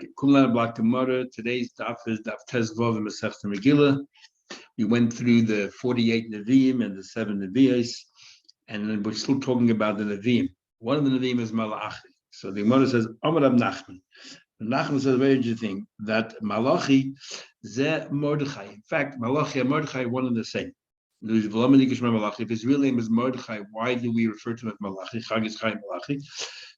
Okay, Kumlan Block Gemara. Today's daf is Daf Tezvav and Masechta Megilah. We went through the 48 Nevi'im and the 7 Nevi'os, and then we're still talking about the Nevi'im. One of the Nevi'im is Malachi. So the Gemara says, Amar Rab Nachman. Nachman says a very interesting thing, that Malachi ze Mordechai. In fact, Malachi and Mordechai are one and the same. If his real name is Mordechai, why do we refer to him as Malachi? Chagis Chai Malachi.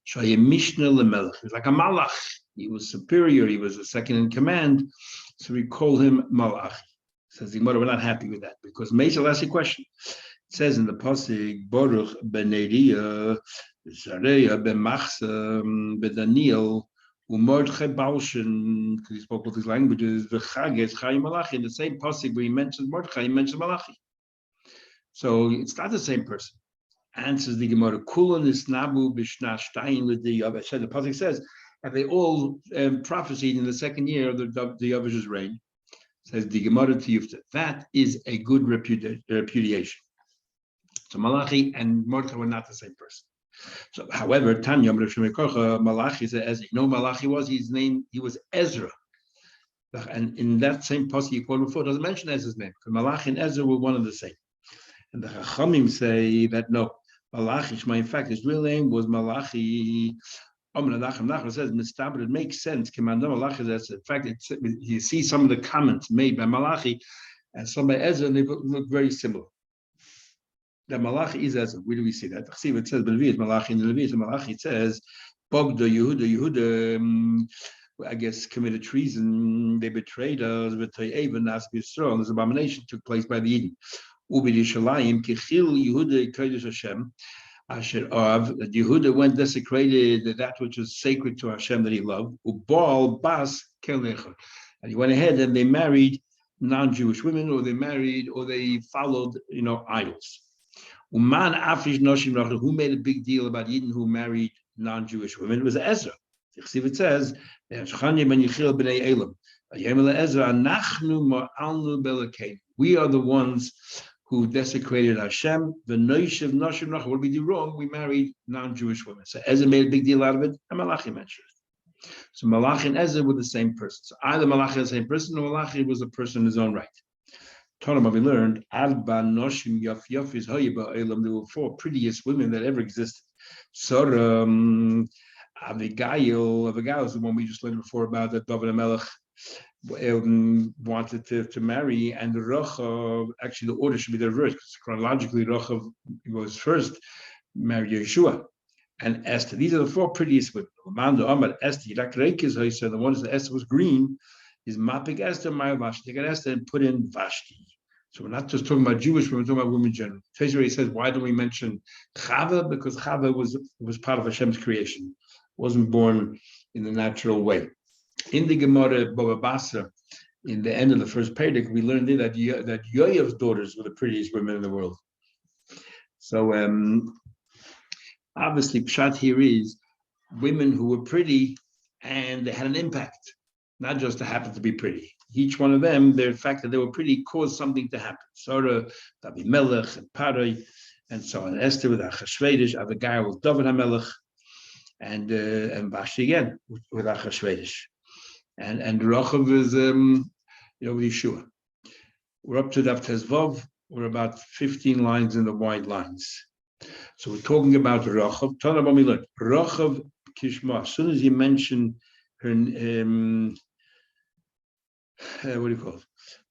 Shaya Mishnah Lemelech. He was like a Malach. He was superior. He was the second in command. So we call him Malachi. Says the Gemara, we're not happy with that because Megilah asks a question. It says in the pasuk, Baruch ben-Neriah, Zareya ben-Machsa, ben-Daniel, Mordechai Balshin, because he spoke both these languages, V'chages Chai Malachi. In the same pasuk where he mentions Mordechai, he mentions Malachi. So it's not the same person. Answers the Gemara, Kulon is Nabu Bishna Stein with the Yavesh. The pasuk says, and they all prophesied in the second year of the Yavesh's reign. Says the Gemara to Yufta. That is a good repudiation. So Malachi and Mordechai were not the same person. So, however, Tanya Malachi says, you know, Malachi was his name. He was Ezra, and in that same pasuk you quoted before, it doesn't mention Ezra's name because Malachi and Ezra were one and the same. And the Chachamim say that no, Malachi, in fact, his real name was Malachi. Nachman says, but it makes sense. In fact, you see some of the comments made by Malachi and some by Ezra, and they look very similar. That Malachi is Ezra. Where do we see that? See, it says, but Malachi in the Levites, Malachi says, Bogda Yehuda, I guess, committed treason. They betrayed us. This abomination took place by the Eden. Ubi Yishalayim, Kichil Yehuda Kodesh Hashem. Asher Av, that Yehuda went desecrated that which was sacred to Hashem that he loved. Ubal Bas Kelechot. And he went ahead and they married non-Jewish women, or they followed, idols. Uman Afish Noshim Rachel, who made a big deal about Eden who married non-Jewish women? It was Ezra. It says, we are the ones who desecrated Hashem. The Noishiv Noshim Rachel. What did we do wrong? We married non-Jewish women. So Ezra made a big deal out of it, and Malachi mentioned it. So Malachi and Ezra were the same person. So either Malachi was the same person, or Malachi was a person in his own right. Tanama, we learned, Arba Noshim Yaf Yafis Hoyiba Elam. There were 4 prettiest women that ever existed. So Abigail is the one we just learned before about that David HaMelech wanted to marry, and Rachav, actually the order should be the reverse, because chronologically Rachav was first married Yeshua and Esther. These are the 4 prettiest women. Amanda Amar Esther, the ones that Esther was green, is Mapik Esther, Maya Vashti. They got Esther and put in Vashti. So we're not just talking about Jewish women, we're talking about women in general. Teshuvah says, why don't we mention Chava? Because Chava was part of Hashem's creation, wasn't born in the natural way. In the Gemara Baba Basra, in the end of the first Perek, we learned that Yoav's daughters were the prettiest women in the world. So obviously, Pshat here is women who were pretty and they had an impact, not just to happen to be pretty. Each one of them, the fact that they were pretty caused something to happen. Sarah, Abimelech, and Parai, and so on. Esther with Achashverosh, Abigail with David HaMelech, and Vashti again with Achashverosh. And Rachav is, with Yeshua. We're up to Daf Tezvav. We're about 15 lines in the wide lines. So we're talking about Rachav. Tanabam, we learned Rachav Kishma. As soon as you mention her, what do you call it?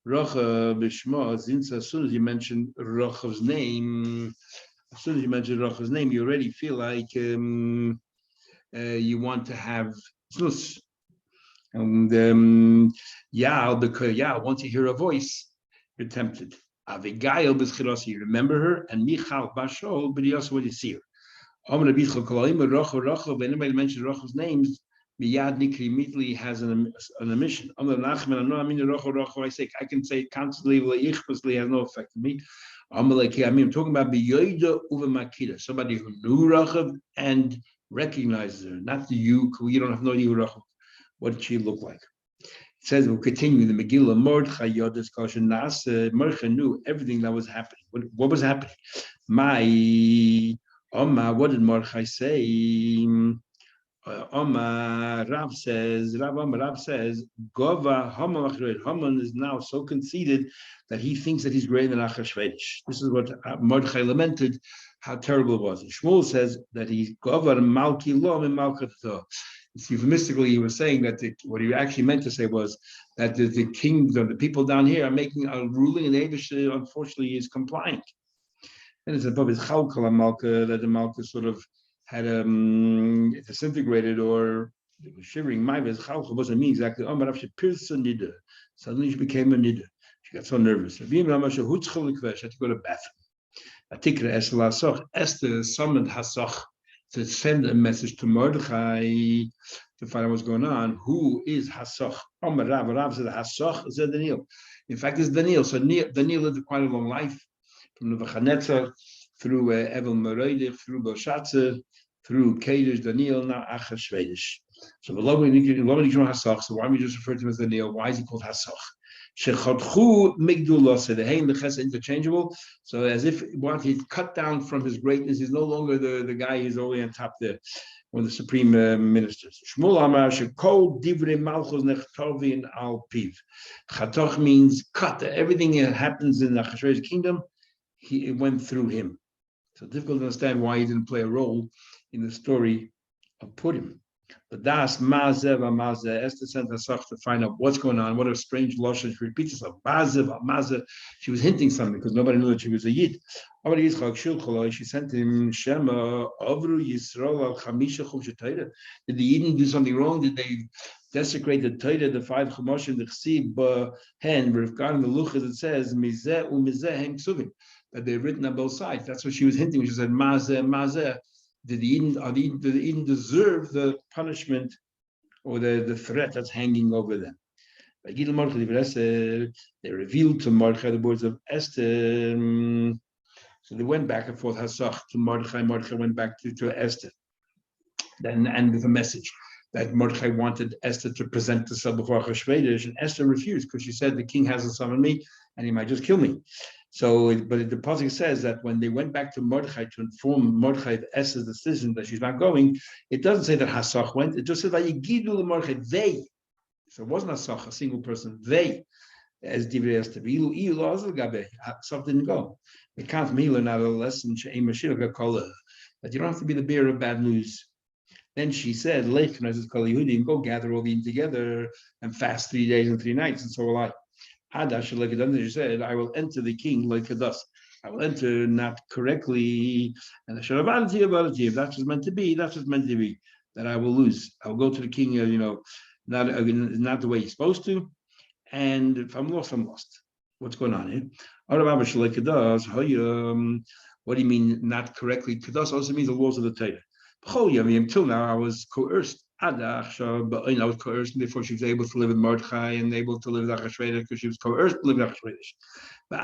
Rachav Bishma. As soon as you mention Rachav's name, you already feel like you want to have snus. And because once you hear a voice, you're tempted. Abigail b'schirasi, you remember her, and Michal b'shol, but you also want to see her. Amar Bichol Kolaim, Rachav. When anybody mentions Rachav's names, Miyad Nikri immediately has an omission. Amar Nachman, Rachav. I say I can say it constantly, ichpusly has no effect on me. I'm talking about B'yoida uva Makida, somebody who knew Rachav and recognizes her, not you don't have no idea who Rachav. What did she look like? It says, we'll continue the Megilah. Mordechai Yodas Kosher Nas. Mordechai knew everything that was happening. What was happening? What did Mordechai say? Rav says, Gova Haman is now so conceited that he thinks that he's greater than Achashverosh. This is what Mordechai lamented, how terrible it was. And Shmuel says that he's Gova Malki Lom and Malkatah. Euphemistically, he was saying that what he actually meant to say was that the kings or the people down here are making a ruling, and Abish unfortunately is complying. And it's above his Chalkal Malka that the Malka sort of had disintegrated or it was shivering. My Chalkal wasn't me exactly. Suddenly she became a nida. She got so nervous. She had to go to the bathroom. Esther summoned Hasach to send a message to Mordechai to find out what's going on. Who is Hasach? Rav said Hasach is Daniel. In fact, it's Daniel. So Daniel lived quite a long life. From Nebuchadnezzar, through Evel Merodach, through Belshazzar, through Kadesh, Daniel, now Achashverosh. So why don't we just refer to him as Daniel? Why is he called Hasach? Shechotchu Migdullah, so the Hein, the Ches interchangeable. So as if he's cut down from his greatness, he's no longer the guy who's only on top there, one of the supreme ministers. Shmuel Amar Shekol Divrei Malchus Nechtovin Al Piv. Chatoch means cut. Everything that happens in the Achashverosh kingdom, it went through him. So difficult to understand why he didn't play a role in the story of Purim. But das Mazev Amazeh, Esther sent Hasach to find out what's going on. What a strange lashon. She repeats herself. Mazev Amazeh. She was hinting something because nobody knew that she was a Yid. She sent him Shema Avru Yisrael Al Chamisha Chumshe Torah. Did the Yidden do something wrong? Did they desecrate the Torah, the 5 Chumoshim, the Chsib, Hen, Rivkan, the Luchas? It says Mizeh uMizeh Hem Ksuvim, that they're written on both sides. That's what she was hinting when she said Mazeh Mazeh. Did the Eden deserve the punishment or the threat that's hanging over them? They revealed to Mordechai the words of Esther. So they went back and forth, Hasach to Mordechai. Mordechai went back to Esther. Then, and with a message that Mordechai wanted Esther to present herself before Achashverosh, and Esther refused because she said the king hasn't summoned me and he might just kill me. So, but the pasuk says that when they went back to Mordechai to inform Mordechai of Esther's decision that she's not going, it doesn't say that Hasach went. It just says that Yigidu Mordechai, they. So it wasn't Hasach, a single person. They, as Divrei Esther, Hasach didn't go. We can't from here learn out a lesson that you don't have to be the bearer of bad news. Then she said, go gather all the Eden together and fast 3 days and 3 nights, and so will I. She said, I will enter the king like a dust. I will enter not correctly, and I should have if that's what's meant to be, that's what's meant to be. That I will lose. I will go to the king, not the way he's supposed to. And if I'm lost, I'm lost. What's going on here? What do you mean not correctly? Kadas also means the laws of the Torah. Until now, I was coerced. I was coerced, and therefore she was able to live with Mordechai and able to live with Achashverosh because she was coerced to live with Achashverosh. But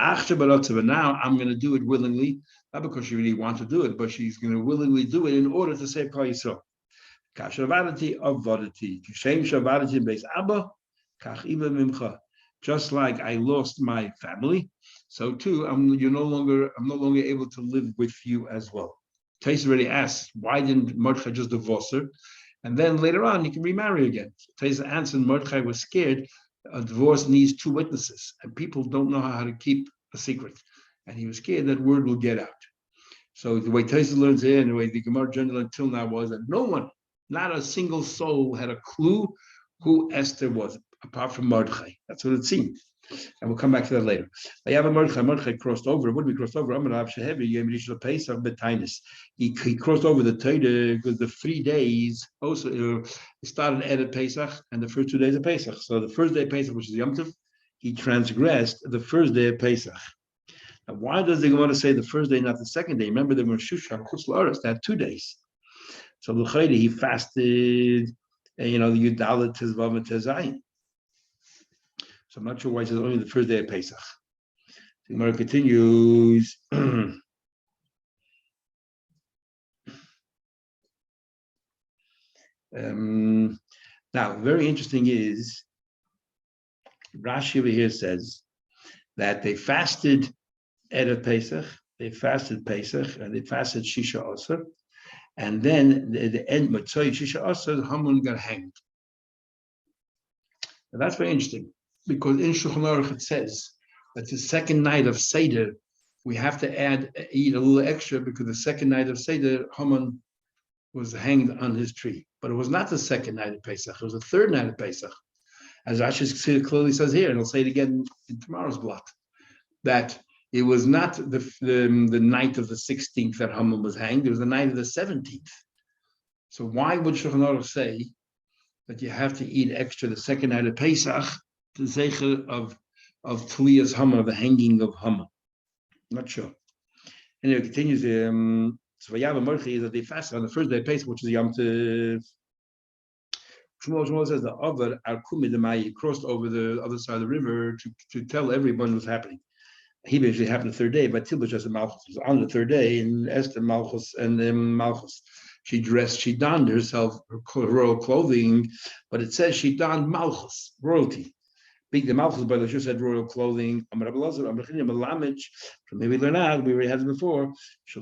now I'm going to do it willingly, not because she really wants to do it, but she's going to willingly do it in order to save Klal Yisrael. Just like I lost my family, so too I'm no longer able to live with you as well. Tais already asked, why didn't Mordechai just divorce her? And then later on, you can remarry again. Tais answered, Mordechai was scared. A divorce needs 2 witnesses, and people don't know how to keep a secret. And he was scared that word will get out. So the way Tais learns here, and the way the Gemara general until now was that no one, not a single soul, had a clue who Esther was, apart from Mordechai. That's what it seemed. And we'll come back to that later. Mordechai crossed over. What did we cross over? He crossed over the Torah because the 3 days also started at Pesach and the first 2 days of Pesach. So the first day of Pesach, which is Yom Tov, he transgressed the first day of Pesach. Now, why does the Gemara say the first day, not the second day? Remember, they were Shushan, Chutz La'aretz, they had 2 days. So he fasted, the Yudalit, Tezvav, and Tezayin. So I'm not sure why it says only the first day of Pesach. The Gemara continues. Now, very interesting is Rashi over here says that they fasted Erev Pesach, they fasted Pesach, and they fasted Shisha Osir, And then the end, Matzoi Shisha Asar, Haman got hanged. Now that's very interesting, because in Shulchan Aruch it says that the second night of Seder, we have to eat a little extra, because the second night of Seder, Haman was hanged on his tree. But it was not the second night of Pesach, it was the third night of Pesach. As Rashi clearly says here, and I'll say it again in tomorrow's blot, that it was not the night of the 16th that Haman was hanged, it was the night of the 17th. So why would Shulchan Aruch say that you have to eat extra the second night of Pesach, the zeicher of Tliyas Haman, of the hanging of Haman? Not sure. Anyway, it continues. So Vayav Morchi is that they fast on the first day of Pesach, which is Yom Tov. Shmuel says the Avad Arkumid Demai crossed over the other side of the river to tell everyone what's happening. He basically happened the third day, but Tilbush as a Malchus was on the third day, and Esther Malchus and Malchus. She donned herself her royal clothing, but it says she donned Malchus, royalty. Big the Malchus, but the said royal clothing. From maybe learn out, we already had it before. She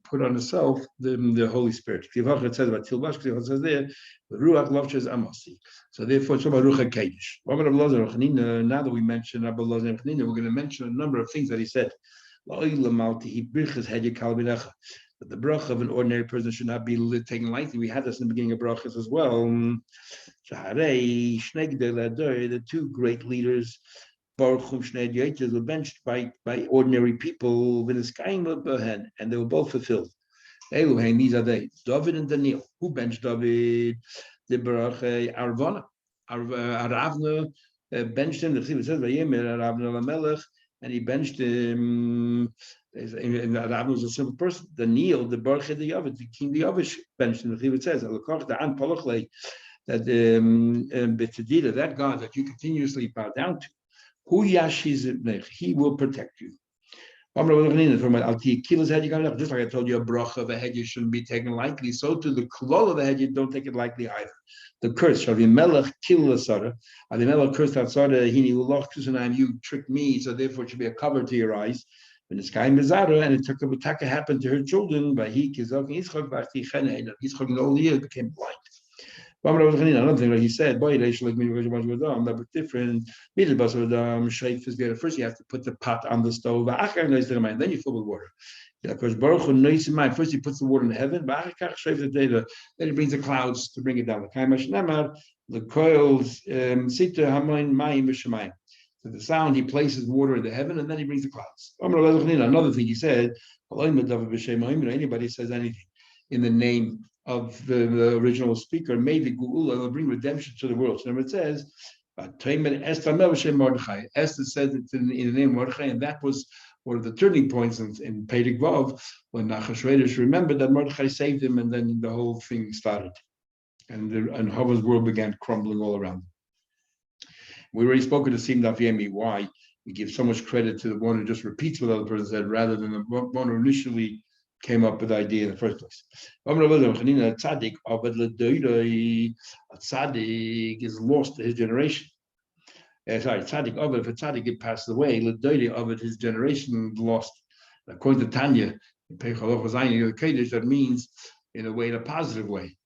put on herself the Holy Spirit. It says about Tilbash, it says there, the Ruach Lovches Amasi. So therefore, it's about Ruach Kaidish. Now that we mentioned Abba Lazar and Chanina, we're going to mention a number of things that he said. That the bracha of an ordinary person should not be taken lightly. We had this in the beginning of brachas as well. The two great leaders, were benched by ordinary people, and they were both fulfilled. These are they, David and Daniel. Who benched David? The bracha Arvana. Aravna benched him. The Chsiv says, Aravna Lamelech, and he benched him. And Aravna was a simple person. Daniel, the bracha the Yavid, the king the Yavish, benched him. The Chsiv says, that that God that you continuously bow down to, he will protect you. Just like I told you, a bracha of a head you shouldn't be taken lightly, so to the klol of a head you don't take it lightly either. The curse, Avimelech killed Sarah. Avimelech cursed out Sarah. You tricked me, so therefore it should be a cover to your eyes. When the sky Mizara, and it took a Bataka happened to her children, by he Kizok Yitzchak in old year became blind. Another thing that he said, that was different. First you have to put the pot on the stove, then you fill with water. First he puts the water in heaven, then he brings the clouds to bring it down. The coils to the sound, he places water in the heaven, and then he brings the clouds. Another thing he said, anybody says anything in the name of the original speaker, made the Geula, will bring redemption to the world. So it says, Esther said it in the name of Mordechai, and that was one of the turning points in Perek Vav, when Achashverosh remembered that Mordechai saved him, and then the whole thing started. And Hava's world began crumbling all around. We already spoken to Sim Daf why we give so much credit to the one who just repeats what the other person said, rather than the one who initially came up with the idea in the first place. Tzaddik is lost to his generation. Tzaddik Ovid, if a tzaddik passed away, Ovid, his generation lost. According to Tanya, that means in a way, in a positive way.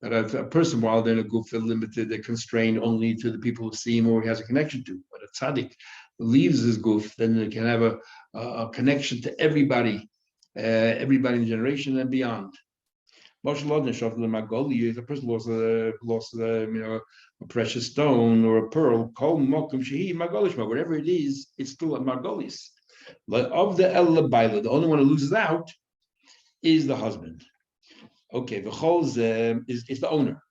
That a person, while they're in a guf, they're limited, they're constrained only to the people who see him or he has a connection to. But a tzaddik leaves his guf, then they can have a connection to everybody in the generation and beyond. If a person lost a precious stone or a pearl, whatever it is, it's still a margolis. Of the only one who loses out is the husband. Okay, the cholz is the owner.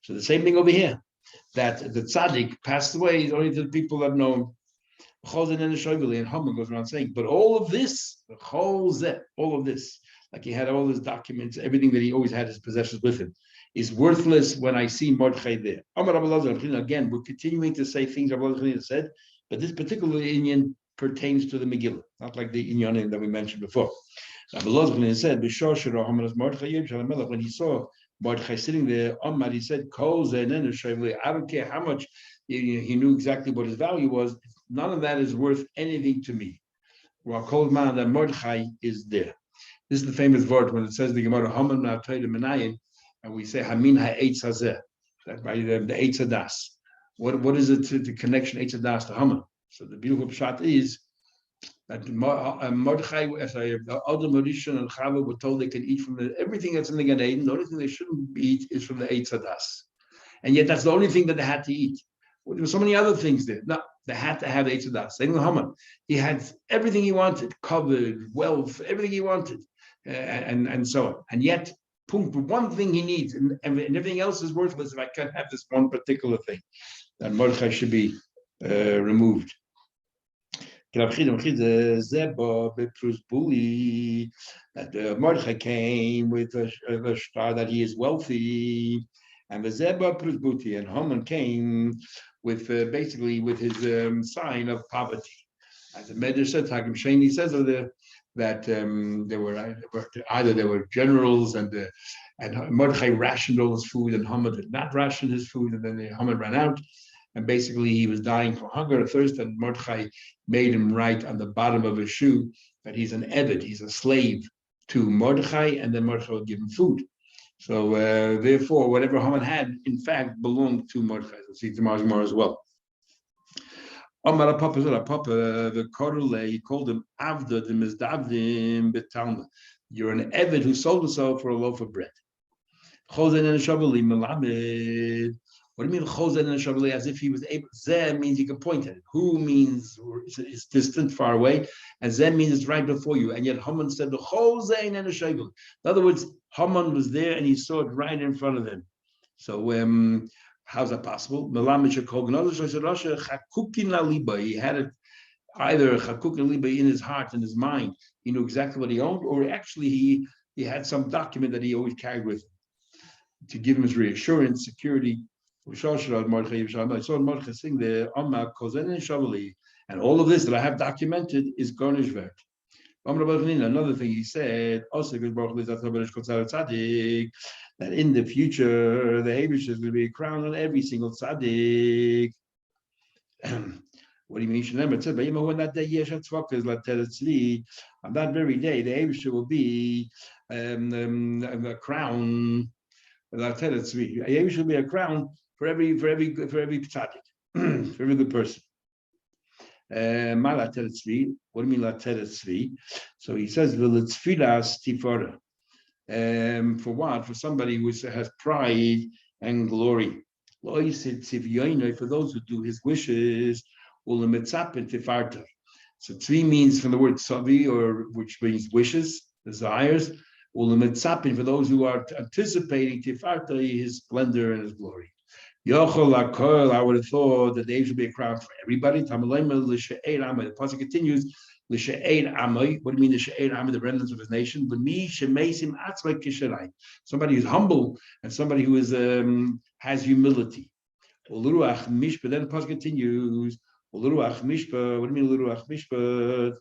So the same thing over here, that the tzaddik passed away is only to the people that know him. And Haman goes around saying, but all of this, all of this, like he had all his documents, everything that he always had his possessions with him, is worthless when I see Mordechai there. Again, we're continuing to say things Rabbi Lazar said, but this particular inyan pertains to the Megillah, not like the inyanim that we mentioned before. Rabbi Lazar said, when he saw Mordechai sitting there, he said, I don't care how much he knew exactly what his value was, none of that is worth anything to me. While Kol Man, that Mordechai is there. This is the famous word when it says the Gemara Haman Na'atoyda Menayin, and we say Hamin Ha'etz Hazeh, that by the Eitz Hadas. What is it to the connection Eitz Hadas to Haman? So the beautiful pshat is that Mordechai, Adam Rishon and Chava were told they can eat from everything that's in the Gan Eden. The only thing they shouldn't eat is from the Eitz Hadas, and yet that's the only thing that they had to eat. There were so many other things there. No, they had to have Eitz Hadas. Same with Haman. He had everything he wanted, covered, wealth, everything he wanted, and so on. And yet, one thing he needs, and everything else is worthless if I can't have this one particular thing. That Mordechai should be removed. That Mordechai came with a star that he is wealthy, and the Zeba Prusbuti, and Haman came with basically with his sign of poverty. As the Medrash said, Hakim Sheni says that there were generals and Mordechai rationed all his food, and Haman did not ration his food, and then Haman ran out. And basically, he was dying from hunger or thirst, and Mordechai made him write on the bottom of his shoe that he's an eved, he's a slave to Mordechai, and then Mordechai would give him food. So therefore, whatever Haman had, in fact, belonged to Mordechai. We'll see tomorrow's more as well. Omar Papa, the Korule, he called him Avda, the Mizdavdim Betalma. You're an eved who sold himself for a loaf of bread. Chosen and Shabali Melamed. What do you mean Chosen and Shabali? As if he was able. Zeh means you can point at it. Who means it's distant, far away, and Zeh means it's right before you. And yet Haman said the Chosen and Shabali. In other words, Haman was there and he saw it right in front of him. So how's that possible? He had it either Chakukin Liba in his heart and his mind. He knew exactly what he owned, or actually he had some document that he always carried with him to give him his reassurance, security. I saw Mordechai sing the and all of this that I have documented is garnish vert. Another thing he said, also that in the future the Habish is going to be a crown on every single tzaddik. What do you mean? It said, when that day on that very day, the Habish will be a crown. The Habish will be a crown for every tzaddik, for every good person. What do you mean lateretzvi? So he says for what? For somebody who has pride and glory. For those who do his wishes, so tzvi means from the word tzavi, or which means wishes, desires. For those who are anticipating his splendor and his glory. I would have thought that there should be a crown for everybody. The pasuk continues, what do you mean the remnants of his nation? Somebody who's humble and somebody who is has humility. But then the pasuk continues, what do you mean Luruach Mishpat?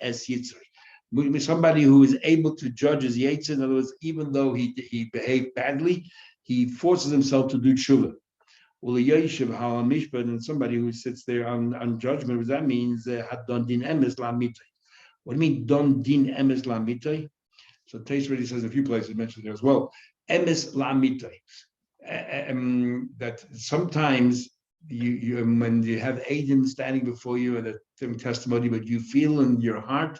Es Yitzri. Somebody who is able to judge his yetzer. In other words, even though he behaved badly, he forces himself to do tshuva. And somebody who sits there on judgment, what that means, don din emes lamitay. What do you mean don din emes lamitay? So Tais already says in a few places, mentioned there as well. Emes lamitay. That sometimes you when you have Adam standing before you and a testimony, but you feel in your heart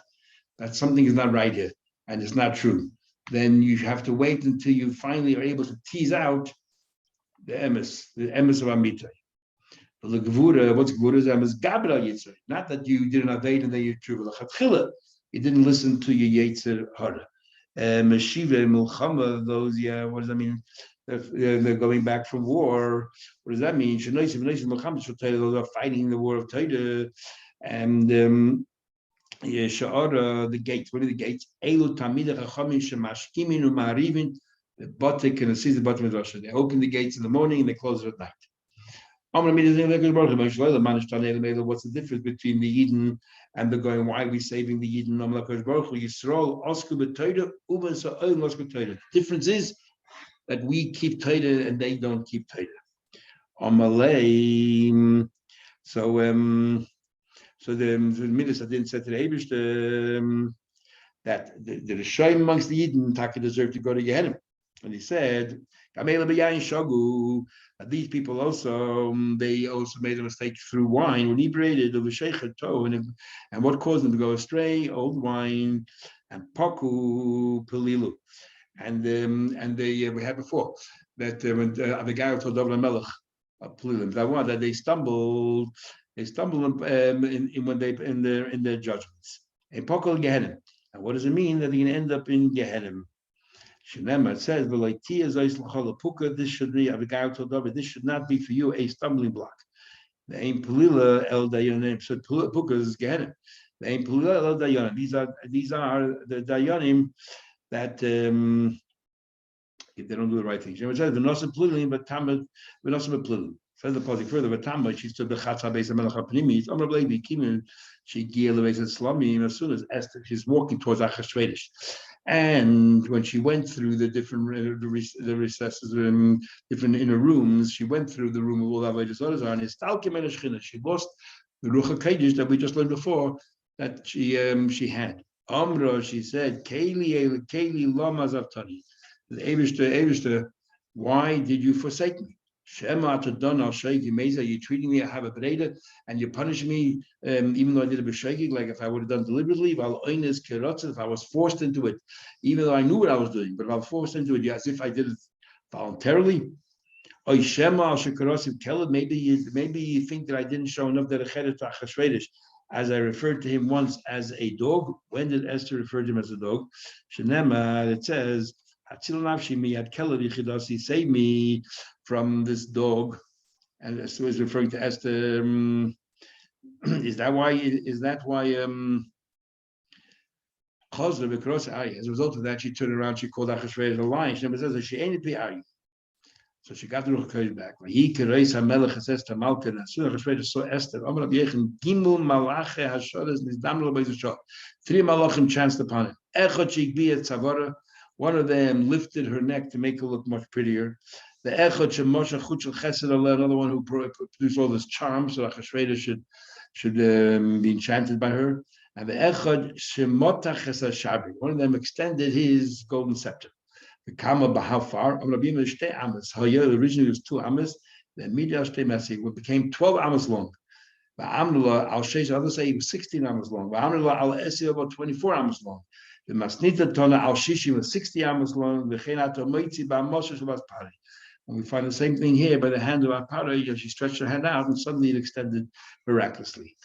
that something is not right here and it's not true, then you have to wait until you finally are able to tease out the emes of Amitai. But the Gevura, what's Gevura's emes? Gabra Yitzhak. Not that you didn't evade and then you true. You didn't listen to your Yetzer Hara. Meshive Mulchama, those, what does that mean? They're going back from war. What does that mean? Those are fighting the war of Taida. And the gates. What are the gates? Elu Tamid Chachamim Shemashkimin Umarivin. The Batik and the season bottom of Russia. They open the gates in the morning and they close it at night. What's the difference between the Eden and the going? Why are we saving the Eden? The difference is that we keep Torah and they don't keep Torah. So the minister didn't say to the Abish that the Rishonim amongst the Yidden Taka deserve to go to Gehenna. And he said, that these people also, they also made a mistake through wine, when inebriated of a toe, and what caused them to go astray? Old wine and paku pelilu. And they we had before that when Abigail told David Melech that they stumbled in when they in their judgments. A pokol Gehenna. And what does it mean that they're going to end up in Gehenna? It says, this should be Abigail told David, this should not be for you a stumbling block. The aim Pelila El Dayanim, so Puka is Gehenna. The aim Pelila El Dayanim. These are the Dayanim that if they don't do the right thing. It says V'nosim Pelilim, but Tamad V'nosim Pelilim. Says the positive further, but Tamad she stood the Chatza Beis Melech HaPnimi. Amar Blei Kimin she Gia Leveis Slami. As soon as Esther, she's walking towards Achashverosh. And when she went through the different the recesses and different inner rooms, she went through the room of all Avodas Zarah, and she lost the Ruach HaKodesh that we just learned before that she had. Amra, she said, Keli lama zavtani. The Eivishter, why did you forsake me? Shema atadon al sheikh meza. You're treating me, I have a breda, and you punish me, even though I did a b'shegig, like if I would have done deliberately. If I was forced into it, even though I knew what I was doing, but if I was forced into it, as if I did it voluntarily. Maybe you think that I didn't show enough that as I referred to him once as a dog. When did Esther refer to him as a dog? It says, save me from this dog. And so is referring to Esther. Is that why? As a result of that, she turned around. She called Achashverosh a lion. She never says she ain't it. So she got the Ruach HaKodesh back. He kereis hamelech says to Malkin. As soon as Achashverosh saw Esther, Amar Abiyechin Gimel Malache Hashodas Nizdamlo Beizashot. 3 malachim chanced upon it. Echad shigbi et tzavara. One of them lifted her neck to make her look much prettier. The echad shemosha chutz chesed aleh, another one who produced all this charm, so Achashverosh should be enchanted by her. And the echad shemotach chesed shabri. One of them extended his golden scepter. The kama how far? Originally it was 2 amas. Then midrash temasi became 12 amas long. The amnula al sheish, others say it was 16 amas long. The amnula al esi about 24 amas long. The masnita tona al shishi was 60 amas long. The chenato moitzi ba moshe shabas pari. And we find the same thing here by the hand of Apara. She stretched her hand out and suddenly it extended miraculously.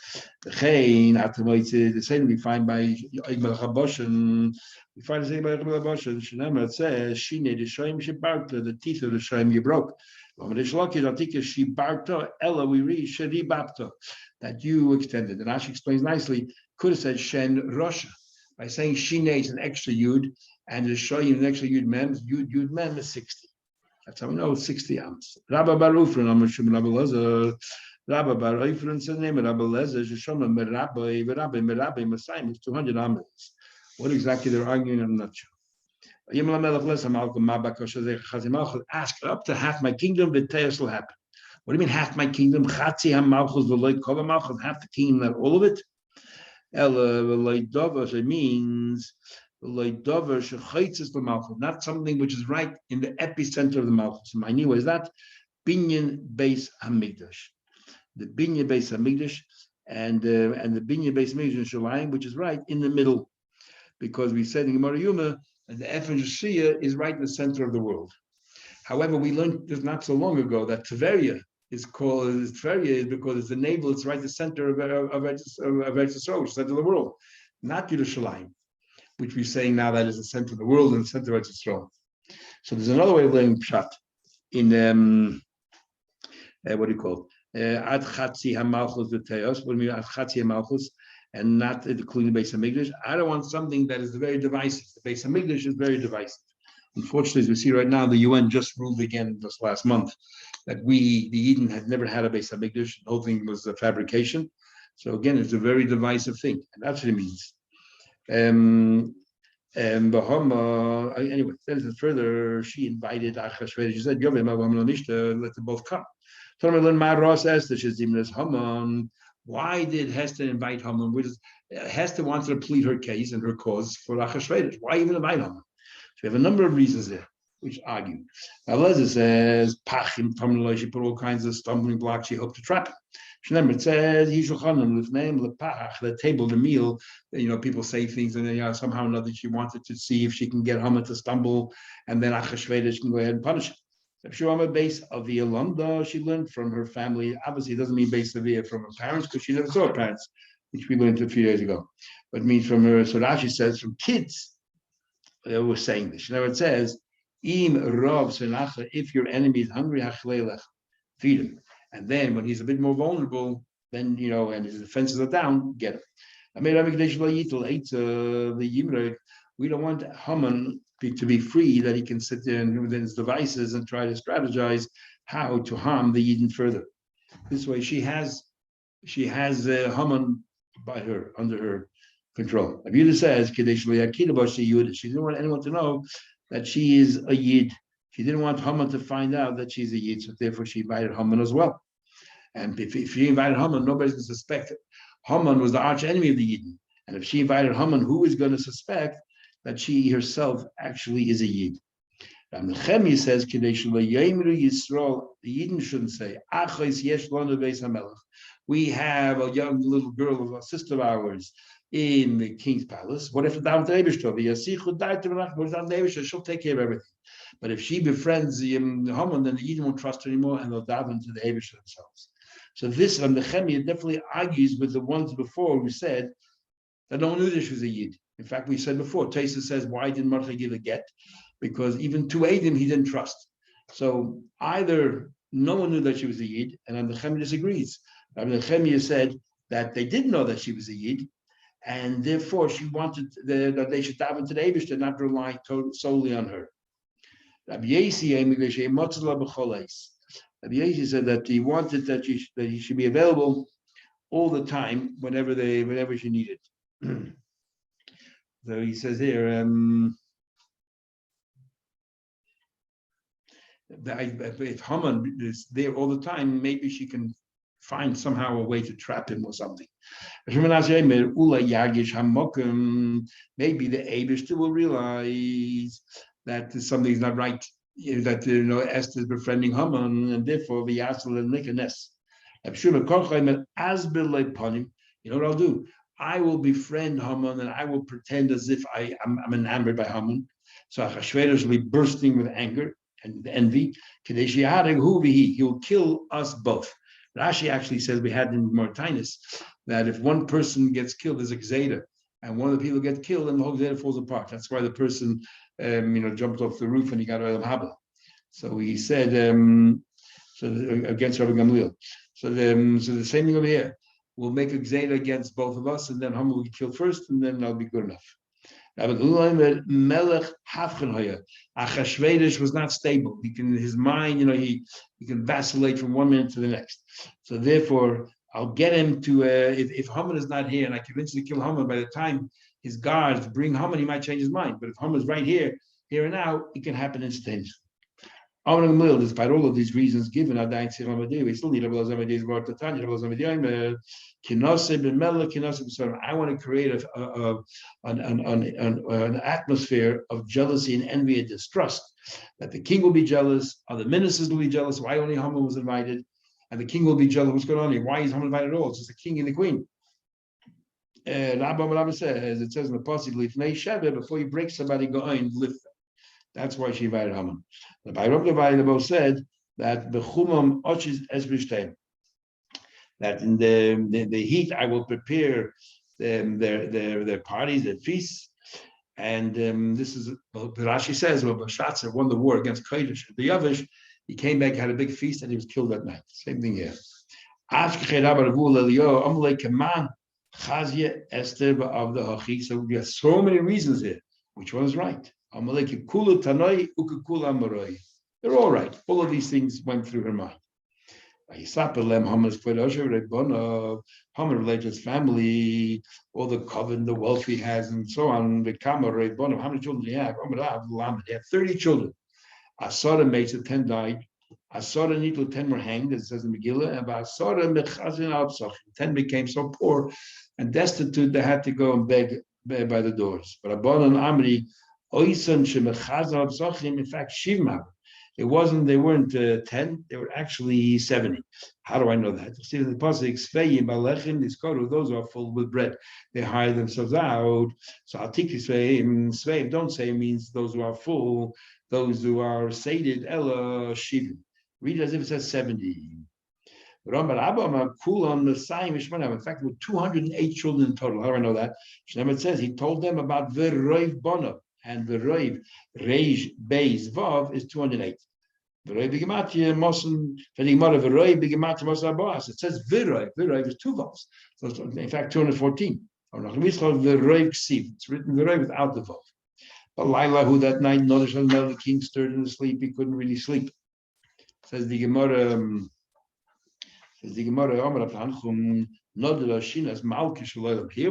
The same we find by Megilah Daf. We find the same by Megilah Daf. It says, Shine the Shoim Shibarta, the teeth of the Shoim you broke. Shibarta, Ella, we read, Sheribapta, that you extended. And Ashi explains nicely, could have said Shen Rosha. By saying Shine is an extra Yud, and the Shoim an extra Yud Mem is 60. That's how we know 60 ams. Rabba Barufran, Amashim Rabba Lezer, Rabba Barufran, says name Rabba Lezer, Shishoma Merabe, Messiah, 200 ams. What exactly they're arguing, I'm not sure. Ask up to half my kingdom, the Teos will happen. What do you mean half my kingdom? Chatzi HaMalchus, Veloy Kol HaMalchus, half the kingdom, not all of it? Veloy Dovos, it means not something which is right in the epicenter of the Malchus. My new is that Binyan Beis Hamikdash, the Binyan Beis Hamikdash, and the Binyan Beis Hamikdash in Shalayim, which is right in the middle, because we said in Gemara Yuma that the Ephraim Shia is right in the center of the world. However, we learned just not so long ago that Tveria is called Tveria because it's the navel; it's right in the center of Eretz Yisrael, center of the world, not Yerushalayim, which we're saying now that is the center of the world and the center of Israel. So there's another way of learning pshat in what do you call ad chatzi hamalchus v'teos. What do you mean ad chatzi hamalchus and not including the Beis Hamikdash? I don't want something that is very divisive. The Beis Hamikdash is very divisive. Unfortunately, as we see right now, the UN just ruled again this last month that we, the Eden, had never had a Beis Hamikdash. The whole thing was a fabrication. So again, it's a very divisive thing, and that's what it means. Anyway, further, she invited Achashverosh. She said, let them both come. So I'm learn my Ross Esther, she's even as Haman. Why did Hester invite Haman? Hester wanted to plead her case and her cause for Achashverosh. Why even invite Haman? So we have a number of reasons there which argue. Now, Lezer says, Pachim, she put all kinds of stumbling blocks she hoped to trap him. Remember, it says, the table, the meal, people say things, and then somehow or another she wanted to see if she can get Haman to stumble, and then Achashverosh can go ahead and punish him. Shurama base of the Alumda, she learned from her family. Obviously, it doesn't mean base of the from her parents, because she never saw her parents, which we learned a few days ago. But it means from her, so Rashi says, from kids, they were saying this. Now it says, if your enemy is hungry, feed him. And then when he's a bit more vulnerable, then, and his defenses are down, get him. We don't want Haman to be free, that he can sit there within his devices and try to strategize how to harm the Yidden further. This way, she has Haman under her control. Abiyudah says, she didn't want anyone to know that she is a Yid. She didn't want Haman to find out that she's a Yid, so therefore she invited Haman as well. And if she invited Haman, nobody's going to suspect it. Haman was the arch enemy of the Yidden. And if she invited Haman, who is going to suspect that she herself actually is a Yid? And Nehemiah says, the Yidden shouldn't say, we have a young little girl, a sister of ours, in the king's palace. What if the down to she'll take care of everything. But if she befriends the Haman, then the Yidden won't trust her anymore, and they'll dive into the Eibush themselves. So this Nehemiah definitely argues with the ones before who said that no one knew that she was a Yid. In fact, we said before, Taisa says, why didn't Mordechai give a get? Because even to Adam, he didn't trust. So either no one knew that she was a Yid, and Nehemiah disagrees. Nehemiah said that they didn't know that she was a Yid, and therefore she wanted that they should dive into the Eibush and not rely solely on her. Rabbi Yesi said that he wanted that he should be available all the time whenever she needed. So he says here, if Haman is there all the time, maybe she can find somehow a way to trap him or something. Maybe the Eibush will realize that something's not right, that Esther's befriending Haman, and therefore the Yasel and Nikanes. You know what I'll do? I will befriend Haman, and I will pretend as if I'm enamored by Haman. So Achashverosh will be bursting with anger and envy. He will kill us both. Rashi actually says, we had in Martinus, that if one person gets killed, there's a Gzeda, and one of the people gets killed, and the whole Gzeda falls apart. That's why the person jumped off the roof and he got Olam Haba. So he said, against Rabbi Gamliel. So the same thing over here. We'll make a Gzeda against both of us, and then Haman will get killed first, and then that'll be good enough. Achashverosh was not stable. His mind, he can vacillate from one minute to the next. So therefore, I'll get him to, if Haman is not here and I convince him to kill Haman, by the time his guards bring Haman, he might change his mind. But if Haman is right here and now, it can happen instantaneously. Despite all of these reasons given, we still need I want to create an atmosphere of jealousy and envy and distrust, that the king will be jealous, other ministers will be jealous, why only Haman was invited, and the king will be jealous, what's going on here? Why is Haman invited at all? It's just the king and the queen. Rabbi says, it says in the Pasuk, before you break somebody, go and lift them. That's why she invited Haman. The Bible said that bechumam ochis esbishtem, that in the heat I will prepare their parties, their feasts, and this is Rashi says, well, Belshazzar won the war against Kodesh, the Yavish. He came back, had a big feast, and he was killed that night. Same thing here. So we have so many reasons here. Which one's right? They're all right. All of these things went through her mind. Haman related to his family, all the coven, the wealth he has, and so on. How many children do he have? He had 30 children. Asara mates, 10 died. Asora Nitlu, 10 were hanged, as it says in Megillah, and Asora Mechazin al Psachim. 10 became so poor and destitute they had to go and beg by the doors. But Abban and Amri, Oisan Shemechazin al Psachim, in fact, Shivma. They weren't 10, they were actually 70. How do I know that? See, the Pasuk, Sveim Balechim, those are full with bread. They hire themselves out. So Atiki Sveim, don't say means those who are full, those who are sated, Ella Shivim. Read it as if it says 70. In fact, there were 208 children in total. How do I know that? It says he told them about V'roiv Bono, and V'roiv Reish Beis Vav is 208. V'roiv B'gematria Mosen V'roiv B'gematria Mosen Aboas. It says V'roiv. V'roiv is 2 vowels. So it's, in fact, 214. It's written V'roiv without the vav. But Laila, who that night noticed the king stirred in his sleep, he couldn't really sleep. Says the Gemara, Here we're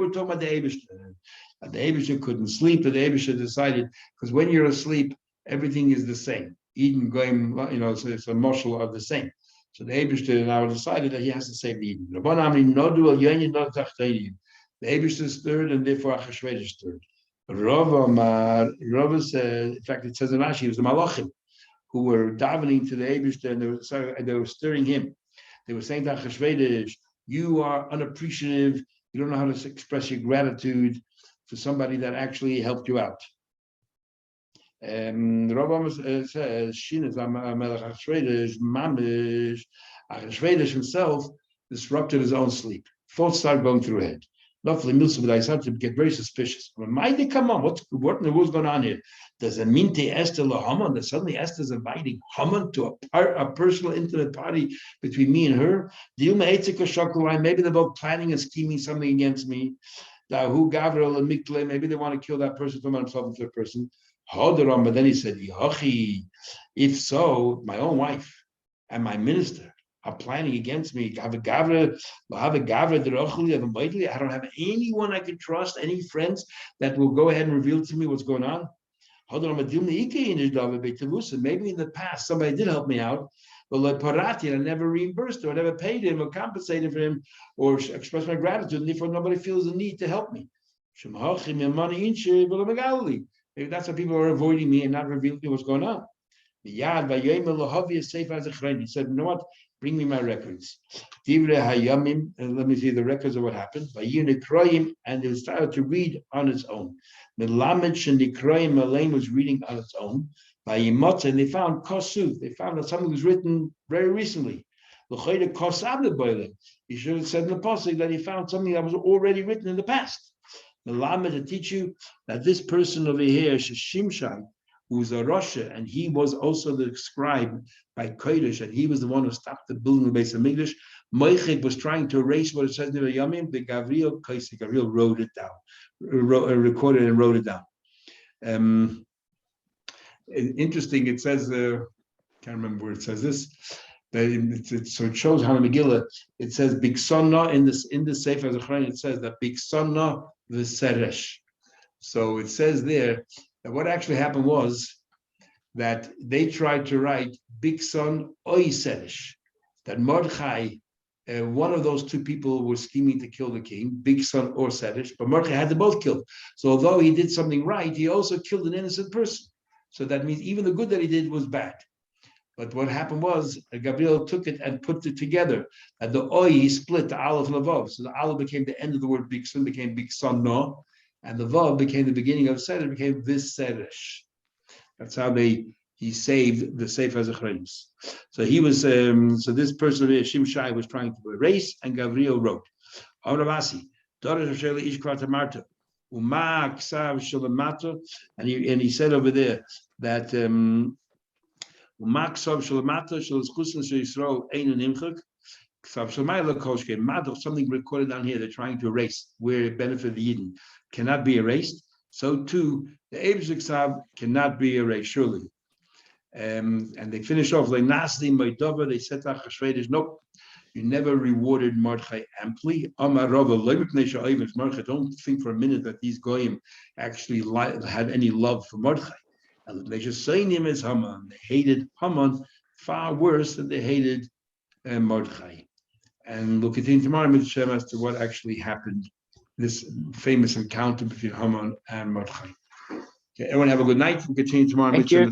talking about the Eibishter. The Eibishter couldn't sleep. The Eibishter decided, because when you're asleep, everything is the same. Eden going, so it's a marshal of the same. So the Eibishter now decided that he has to save Eden. The Eibishter stirred, and therefore Achashverosh stirred. Rava said, in fact, it says in Rashi, it was the Malachim who were davening to the Eibishter, and they were stirring him. They were saying to Achashverosh, you are unappreciative. You don't know how to express your gratitude for somebody that actually helped you out. The Rabbi says, Achashverosh himself disrupted his own sleep. Thoughts started going through his head. But I started to get very suspicious. Why did they come on? What in the world's going on here? Does it mean to Esther Haman that suddenly Esther's inviting Haman to a personal intimate party between me and her? Maybe they're both planning and scheming something against me. Maybe they want to kill that person from himself and third person. But then he said, if so, my own wife and my minister are planning against me. I don't have anyone I can trust, any friends that will go ahead and reveal to me what's going on. Maybe in the past somebody did help me out, but I never reimbursed or never paid him or compensated for him or expressed my gratitude, and therefore nobody feels the need to help me. Maybe that's why people are avoiding me and not revealing what's going on. He said, you know what? Bring me my records. And let me see the records of what happened. And they started to read on its own. Elaine was reading on its own. And they found Kosuf. They found that something was written very recently. He should have said in the pasuk that he found something that was already written in the past. To teach you that this person over here, Shimshai, who's a Rasha, and he was also the scribe by Kodesh, and he was the one who stopped the building of the base of Migdash. Moichik was trying to erase what it says in the Yamim. The Gavriel wrote it down, recorded and wrote it down. Interesting, it says, can't remember where it says this, so it shows how in Megillah, it says Big Sonna in the Sefer Zechariah, it says that Big Sonna v'seresh. So it says there that what actually happened was that they tried to write Big Son Oy Seresh, that Mordechai, one of those two people were scheming to kill the king, Big Son or Seresh, but Mordechai had them both killed. So although he did something right, he also killed an innocent person. So that means even the good that he did was bad. But what happened was Gabriel took it and put it together. And the Oy split the Aleph and the Vav. So the Aleph became the end of the word Big Son, became Big Son No. And the Vav became the beginning of Seder, became Viseresh. That's how he saved the Sefer Zechariah. So he was, so this person, Shimshai, was trying to erase, and Gabriel wrote. And he said over there that something recorded down here, they're trying to erase where it benefited the Yidden cannot be erased. So too, the Eibishter Ksav cannot be erased, surely. And they finish off like Nasli Maidova. They said to Achashverosh, nope, you never rewarded Mordechai amply. Mordechai, don't think for a minute that these goyim actually had any love for Mordechai. And they just saying him as Haman. They hated Haman far worse than they hated Mordechai. And we'll continue tomorrow with Shem as to what actually happened, this famous encounter between Haman and Mordechai. Okay, everyone have a good night. We'll continue tomorrow. Thank you.